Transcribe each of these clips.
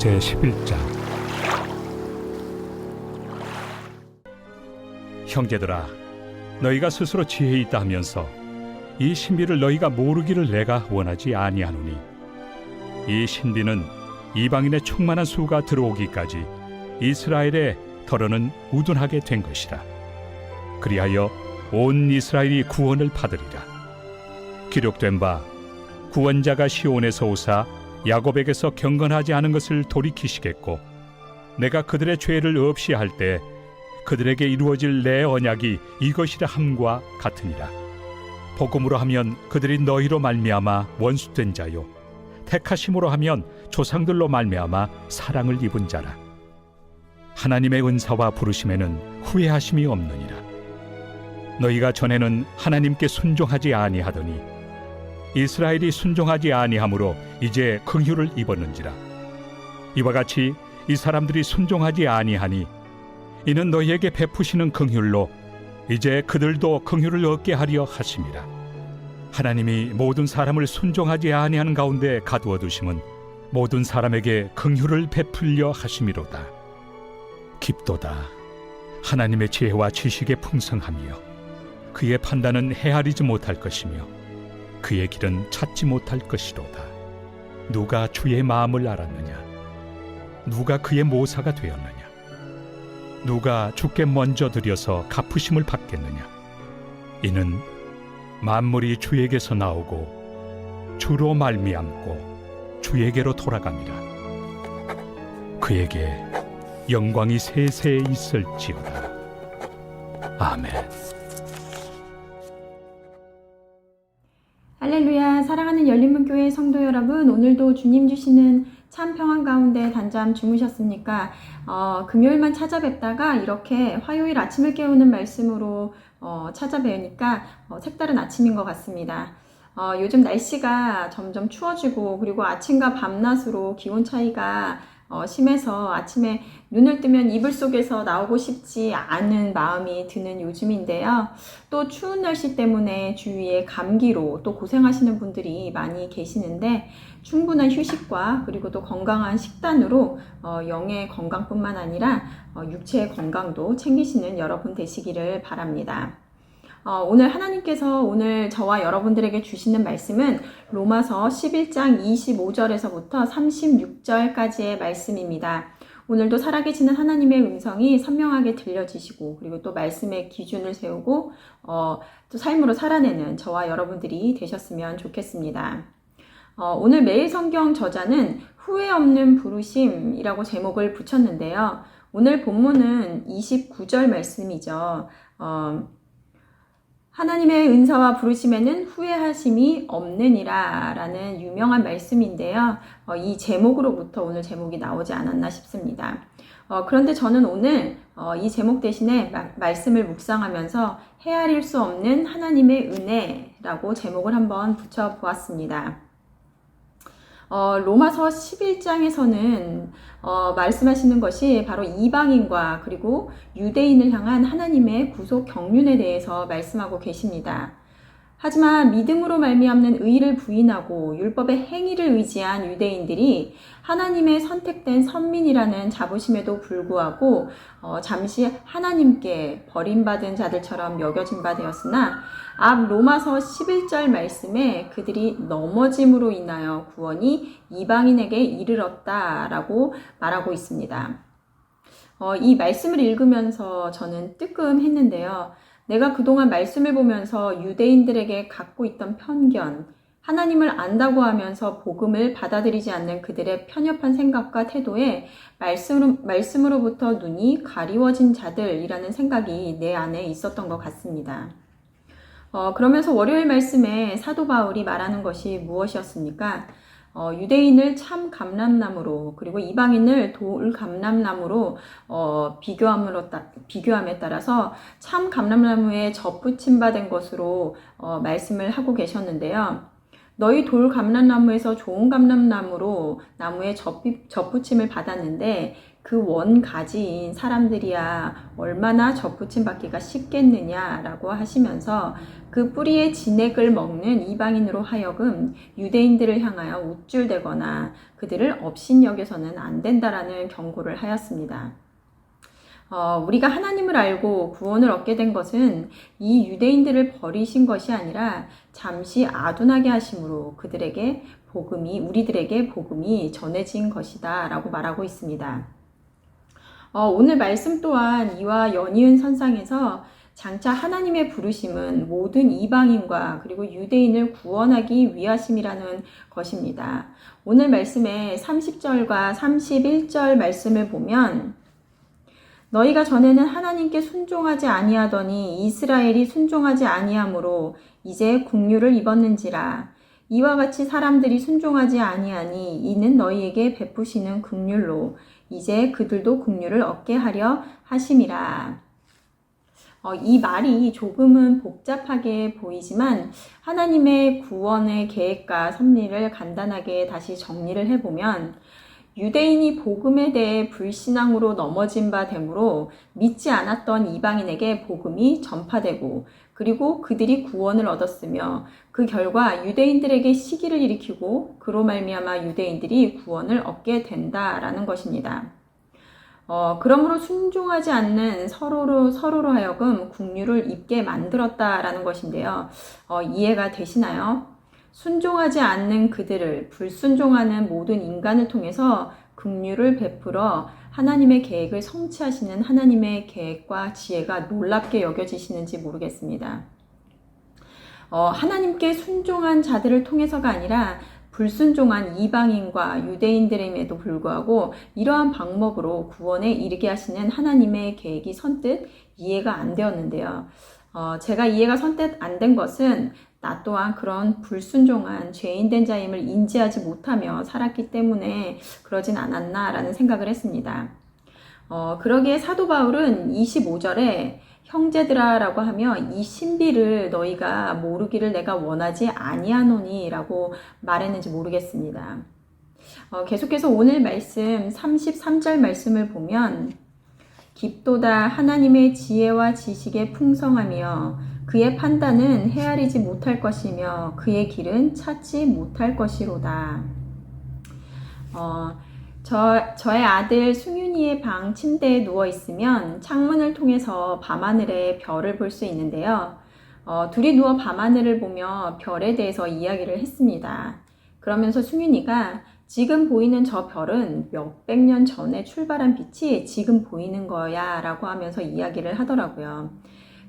제11장. 형제들아, 너희가 스스로 지혜 있다 하면서 이 신비를 너희가 모르기를 내가 원하지 아니하노니, 이 신비는 이방인의 충만한 수가 들어오기까지 이스라엘의 털어는 우둔하게 된 것이라. 그리하여 온 이스라엘이 구원을 받으리라. 기록된 바 구원자가 시온에서 오사 야곱에게서 경건하지 않은 것을 돌이키시겠고, 내가 그들의 죄를 없이 할 때 그들에게 이루어질 내 언약이 이것이라 함과 같으니라. 복음으로 하면 그들이 너희로 말미암아 원수된 자요, 택하심으로 하면 조상들로 말미암아 사랑을 입은 자라. 하나님의 은사와 부르심에는 후회하심이 없느니라. 너희가 전에는 하나님께 순종하지 아니하더니 이스라엘이 순종하지 아니하므로 이제 긍휼을 입었는지라. 이와 같이 이 사람들이 순종하지 아니하니 이는 너희에게 베푸시는 긍휼로 이제 그들도 긍휼을 얻게 하려 하심이라. 하나님이 모든 사람을 순종하지 아니하는 가운데 가두어 두심은 모든 사람에게 긍휼을 베풀려 하심이로다. 깊도다. 하나님의 지혜와 지식의 풍성함이여, 그의 판단은 헤아리지 못할 것이며 그의 길은 찾지 못할 것이로다. 누가 주의 마음을 알았느냐? 누가 그의 모사가 되었느냐? 누가 주께 먼저 드려서 갚으심을 받겠느냐? 이는 만물이 주에게서 나오고 주로 말미암고 주에게로 돌아갑니다. 그에게 영광이 세세에 있을지어다. 아멘. 할렐루야. 사랑하는 열린문교회 성도 여러분, 오늘도 주님 주시는 참 평안 가운데 단잠 주무셨습니까? 금요일만 찾아뵙다가 이렇게 화요일 아침을 깨우는 말씀으로 찾아뵈니까 색다른 아침인 것 같습니다. 요즘 날씨가 점점 추워지고, 그리고 아침과 밤낮으로 기온 차이가 심해서 아침에 눈을 뜨면 이불 속에서 나오고 싶지 않은 마음이 드는 요즘인데요. 또 추운 날씨 때문에 주위에 감기로 또 고생하시는 분들이 많이 계시는데, 충분한 휴식과 그리고 또 건강한 식단으로 영의 건강뿐만 아니라 육체의 건강도 챙기시는 여러분 되시기를 바랍니다. 오늘 하나님께서 오늘 저와 여러분들에게 주시는 말씀은 로마서 11장 25절에서부터 36절까지의 말씀입니다. 오늘도 살아계시는 하나님의 음성이 선명하게 들려지시고, 그리고 또 말씀의 기준을 세우고 또 삶으로 살아내는 저와 여러분들이 되셨으면 좋겠습니다. 오늘 매일 성경 저자는 후회 없는 부르심이라고 제목을 붙였는데요. 오늘 본문은 29절 말씀이죠. 하나님의 은사와 부르심에는 후회하심이 없느니라 라는 유명한 말씀인데요. 이 제목으로부터 오늘 제목이 나오지 않았나 싶습니다. 그런데 저는 오늘 이 제목 대신에 말씀을 묵상하면서 헤아릴 수 없는 하나님의 은혜라고 제목을 한번 붙여보았습니다. 로마서 11장에서는 말씀하시는 것이 바로 이방인과 그리고 유대인을 향한 하나님의 구속 경륜에 대해서 말씀하고 계십니다. 하지만 믿음으로 말미암는 의를 부인하고 율법의 행위를 의지한 유대인들이 하나님의 선택된 선민이라는 자부심에도 불구하고 잠시 하나님께 버림받은 자들처럼 여겨진 바 되었으나, 앞 로마서 11절 말씀에 그들이 넘어짐으로 인하여 구원이 이방인에게 이르렀다라고 말하고 있습니다. 이 말씀을 읽으면서 저는 뜨끔했는데요. 내가 그동안 말씀을 보면서 유대인들에게 갖고 있던 편견, 하나님을 안다고 하면서 복음을 받아들이지 않는 그들의 편협한 생각과 태도에 말씀으로부터 눈이 가리워진 자들이라는 생각이 내 안에 있었던 것 같습니다. 그러면서 월요일 말씀에 사도 바울이 말하는 것이 무엇이었습니까? 유대인을 참 감람나무로, 그리고 이방인을 돌 감람나무로 비교함에 따라서 참 감람나무에 접붙임 받은 것으로 말씀을 하고 계셨는데요. 너희 돌 감람나무에서 좋은 감람나무로 나무에 접붙임을 받았는데 그 원가지인 사람들이야 얼마나 접붙임 받기가 쉽겠느냐라고 하시면서 그 뿌리의 진액을 먹는 이방인으로 하여금 유대인들을 향하여 우쭐대거나 그들을 업신여겨서는 안 된다라는 경고를 하였습니다. 우리가 하나님을 알고 구원을 얻게 된 것은 이 유대인들을 버리신 것이 아니라 잠시 아둔하게 하심으로 우리들에게 복음이 전해진 것이다 라고 말하고 있습니다. 오늘 말씀 또한 이와 연이은 선상에서 장차 하나님의 부르심은 모든 이방인과 그리고 유대인을 구원하기 위하심이라는 것입니다. 오늘 말씀의 30절과 31절 말씀을 보면 너희가 전에는 하나님께 순종하지 아니하더니 이스라엘이 순종하지 아니하므로 이제 국류를 입었는지라. 이와 같이 사람들이 순종하지 아니하니 이는 너희에게 베푸시는 국률로 이제 그들도 국류를 얻게 하려 하심이라. 이 말이 조금은 복잡하게 보이지만 하나님의 구원의 계획과 섭리를 간단하게 다시 정리를 해보면 유대인이 복음에 대해 불신앙으로 넘어진 바 되므로 믿지 않았던 이방인에게 복음이 전파되고 그리고 그들이 구원을 얻었으며 그 결과 유대인들에게 시기를 일으키고 그로 말미암아 유대인들이 구원을 얻게 된다라는 것입니다. 그러므로 순종하지 않는 서로로 하여금 국류를 입게 만들었다라는 것인데요. 이해가 되시나요? 순종하지 않는 그들을 불순종하는 모든 인간을 통해서 긍휼을 베풀어 하나님의 계획을 성취하시는 하나님의 계획과 지혜가 놀랍게 여겨지시는지 모르겠습니다. 하나님께 순종한 자들을 통해서가 아니라 불순종한 이방인과 유대인들임에도 불구하고 이러한 방법으로 구원에 이르게 하시는 하나님의 계획이 선뜻 이해가 안 되었는데요. 제가 이해가 선뜻 안 된 것은 나 또한 그런 불순종한 죄인된 자임을 인지하지 못하며 살았기 때문에 그러진 않았나라는 생각을 했습니다. 그러기에 사도 바울은 25절에 형제들아 라고 하며 이 신비를 너희가 모르기를 내가 원하지 아니하노니 라고 말했는지 모르겠습니다. 계속해서 오늘 말씀 33절 말씀을 보면 깊도다 하나님의 지혜와 지식에 풍성하며 그의 판단은 헤아리지 못할 것이며 그의 길은 찾지 못할 것이로다. 저의 아들 승윤이의 방 침대에 누워 있으면 창문을 통해서 밤하늘의 별을 볼 수 있는데요. 둘이 누워 밤하늘을 보며 별에 대해서 이야기를 했습니다. 그러면서 승윤이가 지금 보이는 저 별은 몇백 년 전에 출발한 빛이 지금 보이는 거야 라고 하면서 이야기를 하더라고요.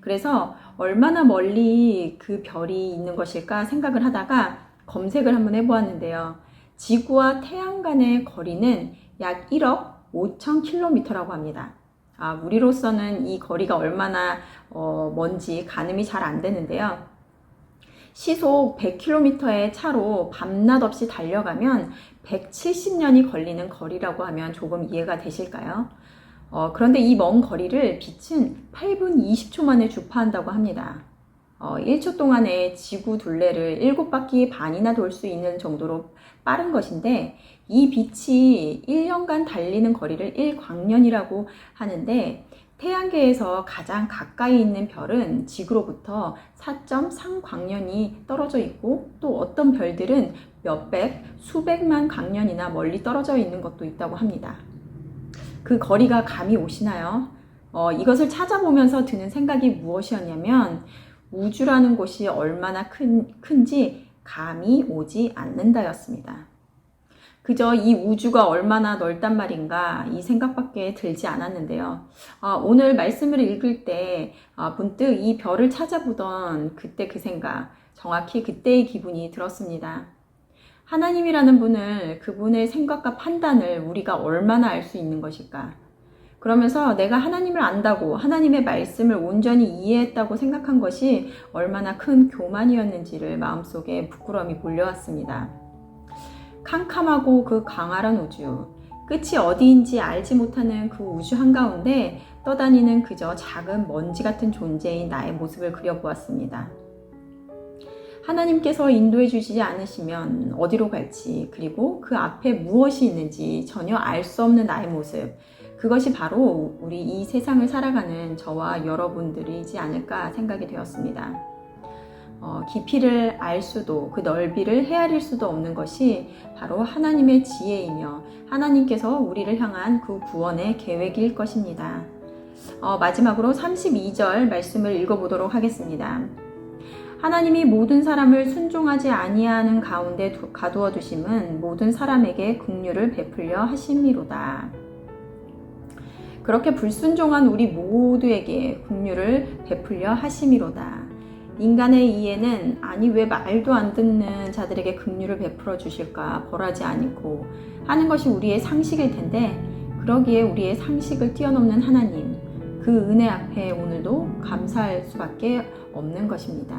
그래서 얼마나 멀리 그 별이 있는 것일까 생각을 하다가 검색을 한번 해보았는데요. 지구와 태양 간의 거리는 약 1억 5천 킬로미터라고 합니다. 우리로서는 이 거리가 얼마나 먼지 가늠이 잘 안 되는데요. 시속 100km의 차로 밤낮 없이 달려가면 170년이 걸리는 거리라고 하면 조금 이해가 되실까요? 그런데 이 먼 거리를 빛은 8분 20초 만에 주파한다고 합니다. 1초 동안에 지구 둘레를 7바퀴 반이나 돌 수 있는 정도로 빠른 것인데 이 빛이 1년간 달리는 거리를 1광년이라고 하는데 태양계에서 가장 가까이 있는 별은 지구로부터 4.3광년이 떨어져 있고 또 어떤 별들은 몇백, 수백만 광년이나 멀리 떨어져 있는 것도 있다고 합니다. 그 거리가 감이 오시나요? 이것을 찾아보면서 드는 생각이 무엇이었냐면 우주라는 곳이 얼마나 큰지 감이 오지 않는다였습니다. 그저 이 우주가 얼마나 넓단 말인가 이 생각밖에 들지 않았는데요. 오늘 말씀을 읽을 때 문득 이 별을 찾아보던 그때 그 생각, 정확히 그때의 기분이 들었습니다. 하나님이라는 분을, 그분의 생각과 판단을 우리가 얼마나 알 수 있는 것일까? 그러면서 내가 하나님을 안다고 하나님의 말씀을 온전히 이해했다고 생각한 것이 얼마나 큰 교만이었는지를 마음속에 부끄러움이 몰려왔습니다. 캄캄하고 그 광활한 우주, 끝이 어디인지 알지 못하는 그 우주 한가운데 떠다니는 그저 작은 먼지 같은 존재인 나의 모습을 그려보았습니다. 하나님께서 인도해 주시지 않으시면 어디로 갈지, 그리고 그 앞에 무엇이 있는지 전혀 알 수 없는 나의 모습, 그것이 바로 우리 이 세상을 살아가는 저와 여러분들이지 않을까 생각이 되었습니다. 깊이를 알 수도 그 넓이를 헤아릴 수도 없는 것이 바로 하나님의 지혜이며 하나님께서 우리를 향한 그 구원의 계획일 것입니다. 마지막으로 32절 말씀을 읽어보도록 하겠습니다. 하나님이 모든 사람을 순종하지 아니하는 가운데 가두어 두심은 모든 사람에게 긍휼을 베풀려 하심이로다. 그렇게 불순종한 우리 모두에게 긍휼을 베풀려 하심이로다. 인간의 이해는 아니 왜 말도 안 듣는 자들에게 긍휼을 베풀어 주실까 벌하지 않고 하는 것이 우리의 상식일 텐데 그러기에 우리의 상식을 뛰어넘는 하나님 그 은혜 앞에 오늘도 감사할 수밖에 없는 것입니다.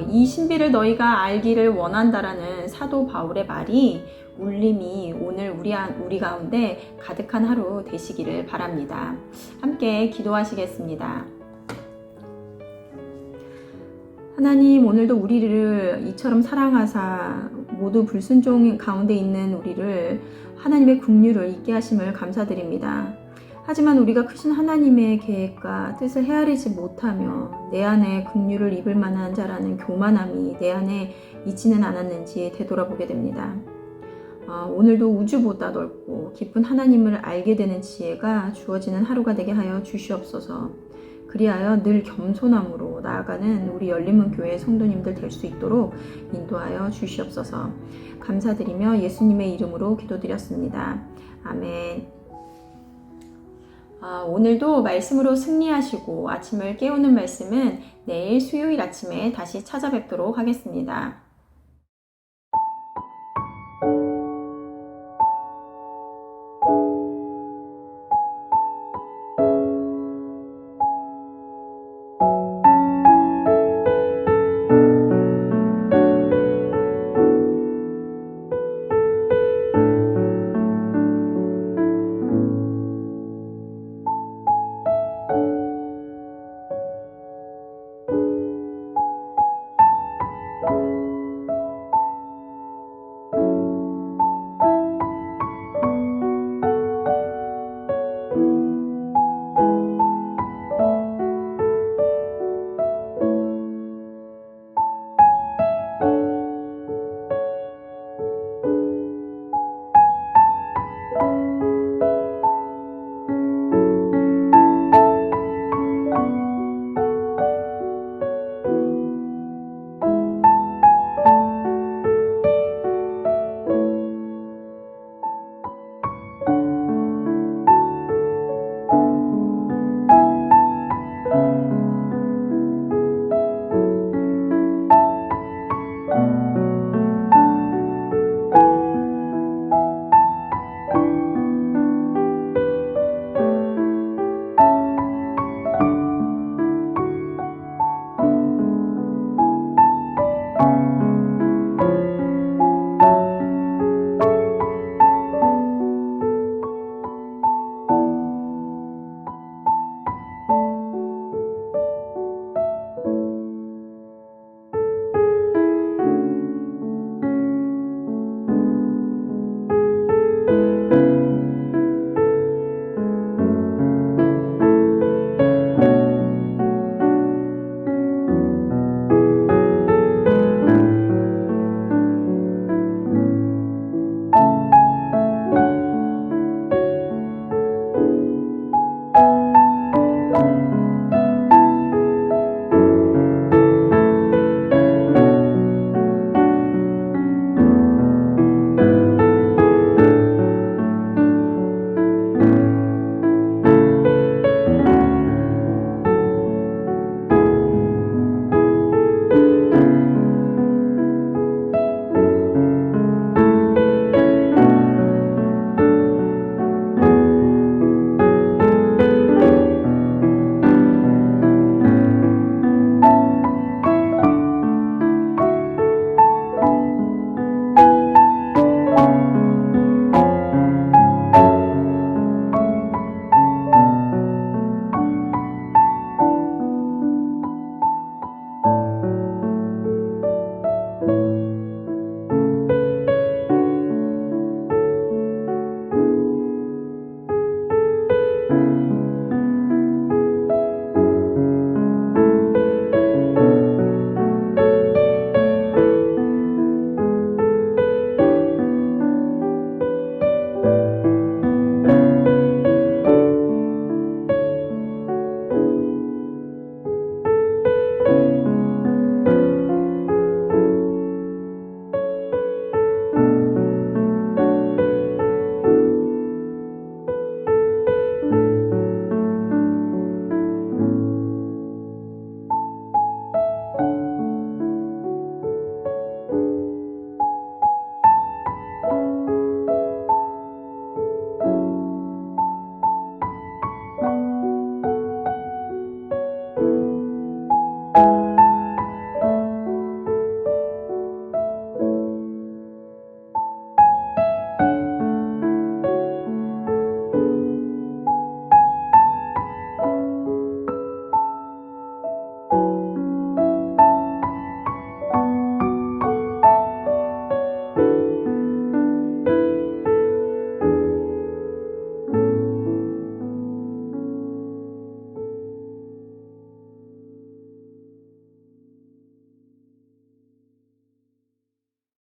이 신비를 너희가 알기를 원한다라는 사도 바울의 말이 울림이 오늘 우리 가운데 가득한 하루 되시기를 바랍니다. 함께 기도하시겠습니다. 하나님, 오늘도 우리를 이처럼 사랑하사 모두 불순종 가운데 있는 우리를 하나님의 긍휼을 잊게 하심을 감사드립니다. 하지만 우리가 크신 하나님의 계획과 뜻을 헤아리지 못하며 내 안에 긍휼을 입을 만한 자라는 교만함이 내 안에 있지는 않았는지 되돌아보게 됩니다. 오늘도 우주보다 넓고 깊은 하나님을 알게 되는 지혜가 주어지는 하루가 되게 하여 주시옵소서. 그리하여 늘 겸손함으로 나아가는 우리 열린문교회 성도님들 될 수 있도록 인도하여 주시옵소서. 감사드리며 예수님의 이름으로 기도드렸습니다. 아멘. 오늘도 말씀으로 승리하시고 아침을 깨우는 말씀은 내일 수요일 아침에 다시 찾아뵙도록 하겠습니다.